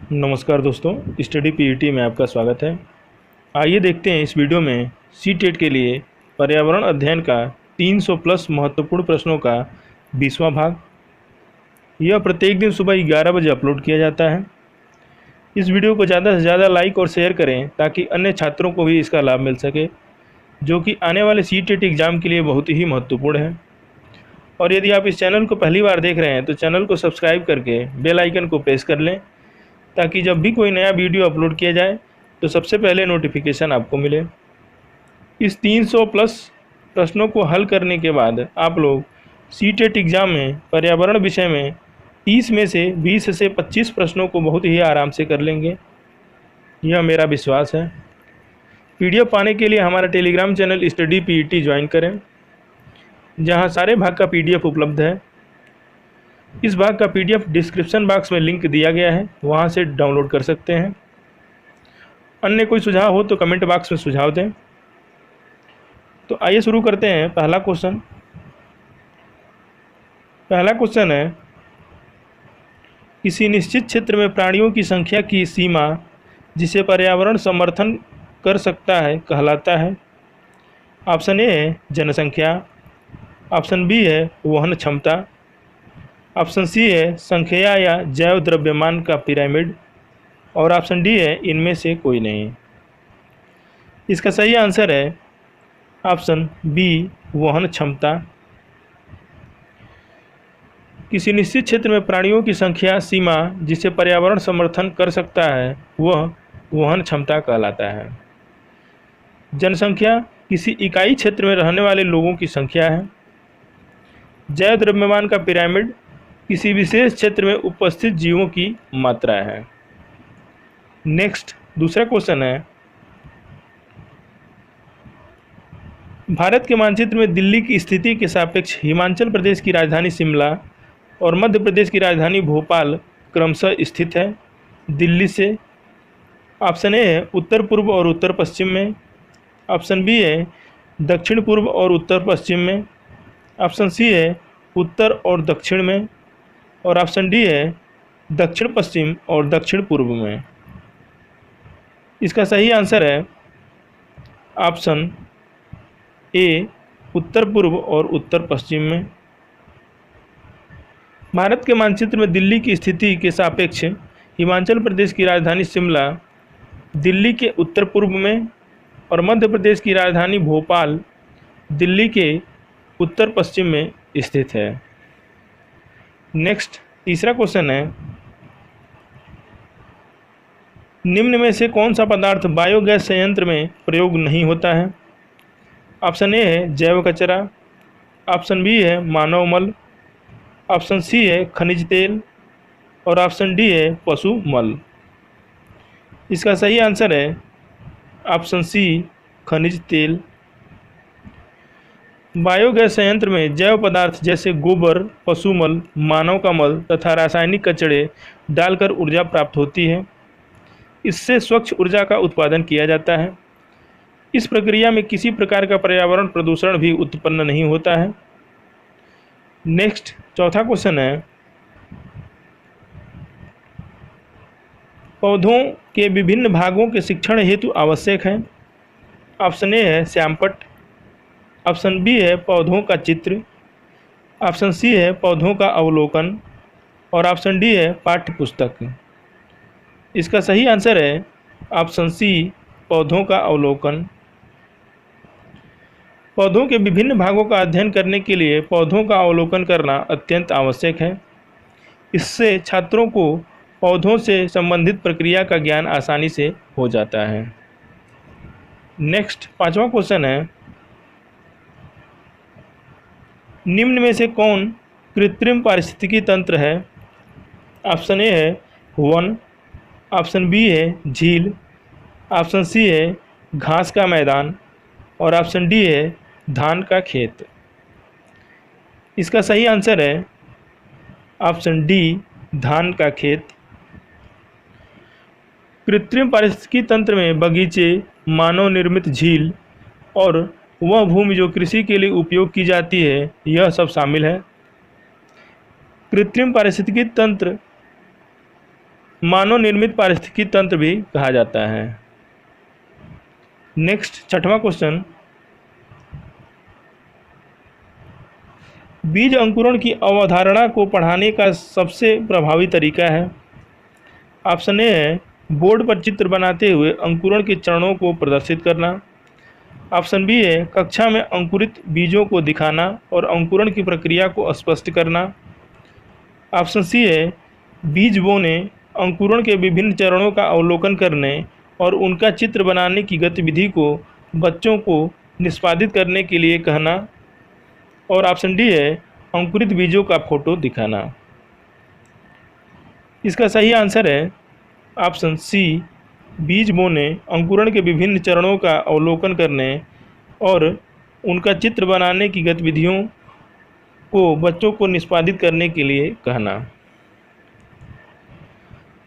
नमस्कार दोस्तों, study PET में आपका स्वागत है। आइए देखते हैं इस वीडियो में सीटेट के लिए पर्यावरण अध्ययन का 300 प्लस महत्वपूर्ण प्रश्नों का 20वां भाग। यह प्रत्येक दिन सुबह 11 बजे अपलोड किया जाता है। इस वीडियो को ज़्यादा से ज़्यादा लाइक और शेयर करें ताकि अन्य छात्रों को भी इसका लाभ मिल सके, जो कि आने वाले सीटेट एग्ज़ाम के लिए बहुत ही महत्वपूर्ण है। और यदि आप इस चैनल को पहली बार देख रहे हैं तो चैनल को सब्सक्राइब करके बेल आइकन को प्रेस कर लें, ताकि जब भी कोई नया वीडियो अपलोड किया जाए तो सबसे पहले नोटिफिकेशन आपको मिले। इस 300 प्लस प्रश्नों को हल करने के बाद आप लोग सीटेट एग्ज़ाम में पर्यावरण विषय में 30 में से 20 से 25 प्रश्नों को बहुत ही आराम से कर लेंगे, यह मेरा विश्वास है। पीडीएफ पाने के लिए हमारा Telegram channel study PET join करें, जहां सारे भाग का पीडीएफ उपलब्ध है। इस भाग का पीडीएफ डिस्क्रिप्शन बॉक्स में लिंक दिया गया है, वहां से डाउनलोड कर सकते हैं। अन्य कोई सुझाव हो तो कमेंट बॉक्स में सुझाव दें। तो आइए शुरू करते हैं। पहला क्वेश्चन है, किसी निश्चित क्षेत्र में प्राणियों की संख्या की सीमा जिसे पर्यावरण समर्थन कर सकता है कहलाता है। ऑप्शन ए है जनसंख्या, ऑप्शन बी है वहन क्षमता, ऑप्शन सी है संख्या या जैव द्रव्यमान का पिरामिड, और ऑप्शन डी है इनमें से कोई नहीं। इसका सही आंसर है ऑप्शन बी वहन क्षमता। किसी निश्चित क्षेत्र में प्राणियों की संख्या सीमा जिसे पर्यावरण समर्थन कर सकता है वह वहन क्षमता कहलाता है। जनसंख्या किसी इकाई क्षेत्र में रहने वाले लोगों की संख्या है। जैव द्रव्यमान का पिरामिड किसी विशेष क्षेत्र में उपस्थित जीवों की मात्रा है। नेक्स्ट, दूसरा क्वेश्चन है, भारत के मानचित्र में दिल्ली की स्थिति के सापेक्ष हिमाचल प्रदेश की राजधानी शिमला और मध्य प्रदेश की राजधानी भोपाल क्रमशः स्थित है दिल्ली से। ऑप्शन ए है उत्तर पूर्व और उत्तर पश्चिम में, ऑप्शन बी है दक्षिण पूर्व और उत्तर पश्चिम में, ऑप्शन सी है उत्तर और दक्षिण में, और ऑप्शन डी है दक्षिण पश्चिम और दक्षिण पूर्व में। इसका सही आंसर है ऑप्शन ए उत्तर पूर्व और उत्तर पश्चिम में। भारत के मानचित्र में दिल्ली की स्थिति के सापेक्ष हिमाचल प्रदेश की राजधानी शिमला दिल्ली के उत्तर पूर्व में और मध्य प्रदेश की राजधानी भोपाल दिल्ली के उत्तर पश्चिम में स्थित है। नेक्स्ट, तीसरा क्वेश्चन है, निम्न में से कौन सा पदार्थ बायोगैस संयंत्र में प्रयोग नहीं होता है। ऑप्शन ए है जैव कचरा, ऑप्शन बी है मानव मल, ऑप्शन सी है खनिज तेल, और ऑप्शन डी है पशु मल। इसका सही आंसर है ऑप्शन सी खनिज तेल। बायोगैस संयंत्र में जैव पदार्थ जैसे गोबर, पशुमल, मानव का मल तथा रासायनिक कचड़े डालकर ऊर्जा प्राप्त होती है। इससे स्वच्छ ऊर्जा का उत्पादन किया जाता है। इस प्रक्रिया में किसी प्रकार का पर्यावरण प्रदूषण भी उत्पन्न नहीं होता है। नेक्स्ट, चौथा क्वेश्चन है, पौधों के विभिन्न भागों के शिक्षण हेतु आवश्यक है। ऑप्शन ए है श्यामपट्ट, ऑप्शन बी है पौधों का चित्र, ऑप्शन सी है पौधों का अवलोकन, और ऑप्शन डी है पाठ्य पुस्तक। इसका सही आंसर है ऑप्शन सी पौधों का अवलोकन। पौधों के विभिन्न भागों का अध्ययन करने के लिए पौधों का अवलोकन करना अत्यंत आवश्यक है। इससे छात्रों को पौधों से संबंधित प्रक्रिया का ज्ञान आसानी से हो जाता है। नेक्स्ट, पांचवा क्वेश्चन है, निम्न में से कौन कृत्रिम पारिस्थितिकी तंत्र है। ऑप्शन ए है वन, ऑप्शन बी है झील, ऑप्शन सी है घास का मैदान, और ऑप्शन डी है धान का खेत। इसका सही आंसर है ऑप्शन डी धान का खेत। कृत्रिम पारिस्थितिकी तंत्र में बगीचे, मानव निर्मित झील और वह भूमि जो कृषि के लिए उपयोग की जाती है, यह सब शामिल है। कृत्रिम पारिस्थितिकी तंत्र मानव निर्मित पारिस्थितिकी तंत्र भी कहा जाता है। नेक्स्ट 6वां क्वेश्चन, बीज अंकुरण की अवधारणा को पढ़ाने का सबसे प्रभावी तरीका है। ऑप्शन ए है बोर्ड पर चित्र बनाते हुए अंकुरण के चरणों को प्रदर्शित करना। ऑप्शन बी है कक्षा में अंकुरित बीजों को दिखाना और अंकुरण की प्रक्रिया को स्पष्ट करना। ऑप्शन सी है बीज बोने, अंकुरण के विभिन्न चरणों का अवलोकन करने और उनका चित्र बनाने की गतिविधि को बच्चों को निष्पादित करने के लिए कहना। और ऑप्शन डी है अंकुरित बीजों का फोटो दिखाना। इसका सही आंसर है ऑप्शन सी, बीज बोने, अंकुरण के विभिन्न चरणों का अवलोकन करने और उनका चित्र बनाने की गतिविधियों को बच्चों को निष्पादित करने के लिए कहना।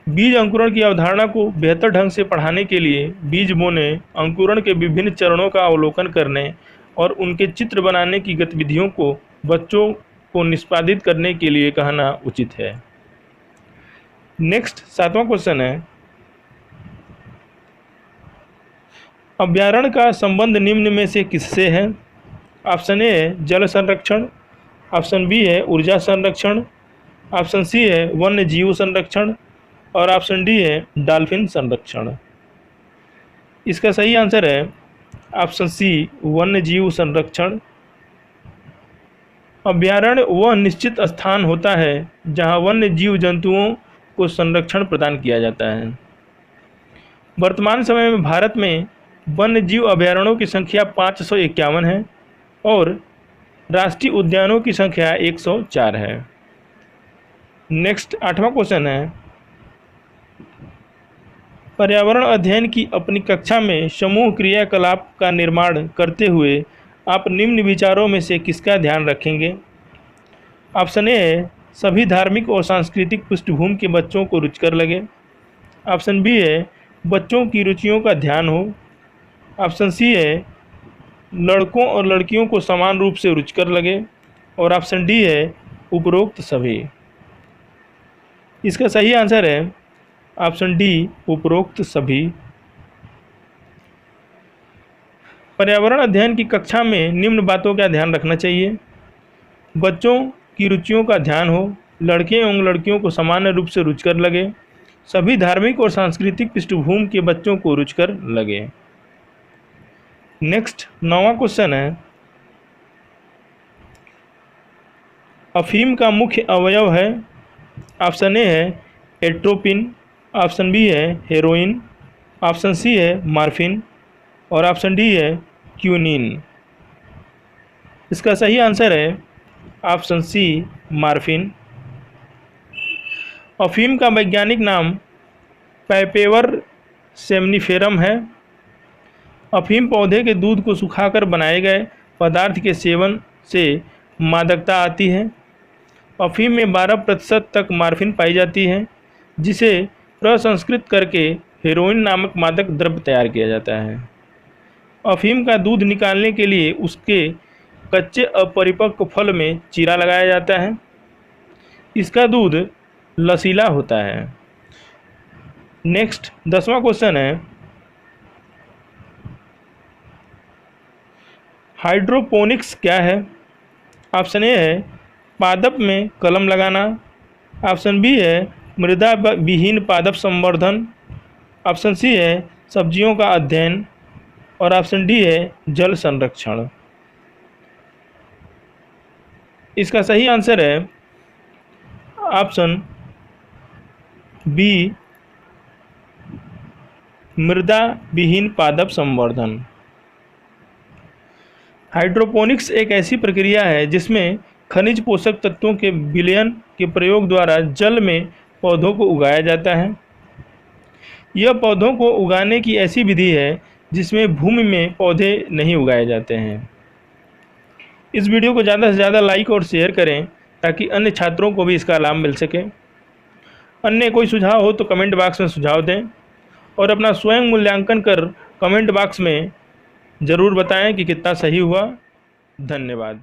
बीज अंकुरण की अवधारणा को बेहतर ढंग से पढ़ाने के लिए बीज बोने, अंकुरण के विभिन्न चरणों का अवलोकन करने और उनके चित्र बनाने की गतिविधियों को बच्चों को निष्पादित करने के लिए कहना उचित है। नेक्स्ट 7वां क्वेश्चन है, अभ्यारण्य का संबंध निम्न में से किससे है। ऑप्शन ए है जल संरक्षण, ऑप्शन बी है ऊर्जा संरक्षण, ऑप्शन सी है वन्य जीव संरक्षण और ऑप्शन डी है डॉल्फिन संरक्षण। इसका सही आंसर है ऑप्शन सी, वन्य जीव संरक्षण। अभ्यारण्य वह निश्चित स्थान होता है जहां वन्य जीव जंतुओं को संरक्षण प्रदान किया जाता है। वर्तमान समय में भारत में वन्य जीव अभ्यारण्यों की संख्या 551 है और राष्ट्रीय उद्यानों की संख्या 104 है। नेक्स्ट 8वां क्वेश्चन है, पर्यावरण अध्ययन की अपनी कक्षा में समूह क्रियाकलाप का निर्माण करते हुए आप निम्न विचारों में से किसका ध्यान रखेंगे। ऑप्शन ए है सभी धार्मिक और सांस्कृतिक पृष्ठभूमि के बच्चों को रुचिकर लगे। ऑप्शन बी है बच्चों की रुचियों का ध्यान हो। ऑप्शन सी है लड़कों और लड़कियों को समान रूप से रुचिकर लगे और ऑप्शन डी है उपरोक्त सभी। इसका सही आंसर है ऑप्शन डी, उपरोक्त सभी। पर्यावरण अध्ययन की कक्षा में निम्न बातों का ध्यान रखना चाहिए। बच्चों की रुचियों का ध्यान हो, लड़के एवं लड़कियों को सामान्य रूप से रुचिकर लगे, सभी धार्मिक और सांस्कृतिक पृष्ठभूमि के बच्चों को रुचिकर लगे। नेक्स्ट 9वां क्वेश्चन है, अफीम का मुख्य अवयव है। ऑप्शन ए है एट्रोपिन, ऑप्शन बी है हेरोइन, ऑप्शन सी है मॉर्फिन और ऑप्शन डी है क्यूनिन। इसका सही आंसर है ऑप्शन सी, मॉर्फिन। अफीम का वैज्ञानिक नाम पैपेवर सेमनीफेरम है। अफीम पौधे के दूध को सुखाकर बनाए गए पदार्थ के सेवन से मादकता आती है। अफीम में 12% तक मॉर्फिन पाई जाती है, जिसे प्रसंस्कृत करके हेरोइन नामक मादक द्रव्य तैयार किया जाता है। अफीम का दूध निकालने के लिए उसके कच्चे अपरिपक्व फल में चीरा लगाया जाता है। इसका दूध लसीला होता है। नेक्स्ट 10वां क्वेश्चन है, हाइड्रोपोनिक्स क्या है। ऑप्शन ए है पादप में कलम लगाना, ऑप्शन बी है मृदा विहीन पादप संवर्धन, ऑप्शन सी है सब्जियों का अध्ययन और ऑप्शन डी है जल संरक्षण। इसका सही आंसर है ऑप्शन बी, मृदा विहीन पादप संवर्धन। हाइड्रोपोनिक्स एक ऐसी प्रक्रिया है जिसमें खनिज पोषक तत्वों के विलयन के प्रयोग द्वारा जल में पौधों को उगाया जाता है। यह पौधों को उगाने की ऐसी विधि है जिसमें भूमि में पौधे नहीं उगाए जाते हैं। इस वीडियो को ज़्यादा से ज़्यादा लाइक और शेयर करें ताकि अन्य छात्रों को भी इसका लाभ मिल सके। अन्य कोई सुझाव हो तो कमेंट बॉक्स में सुझाव दें और अपना स्वयं मूल्यांकन कर कमेंट बॉक्स में ज़रूर बताएं कि कितना सही हुआ। धन्यवाद।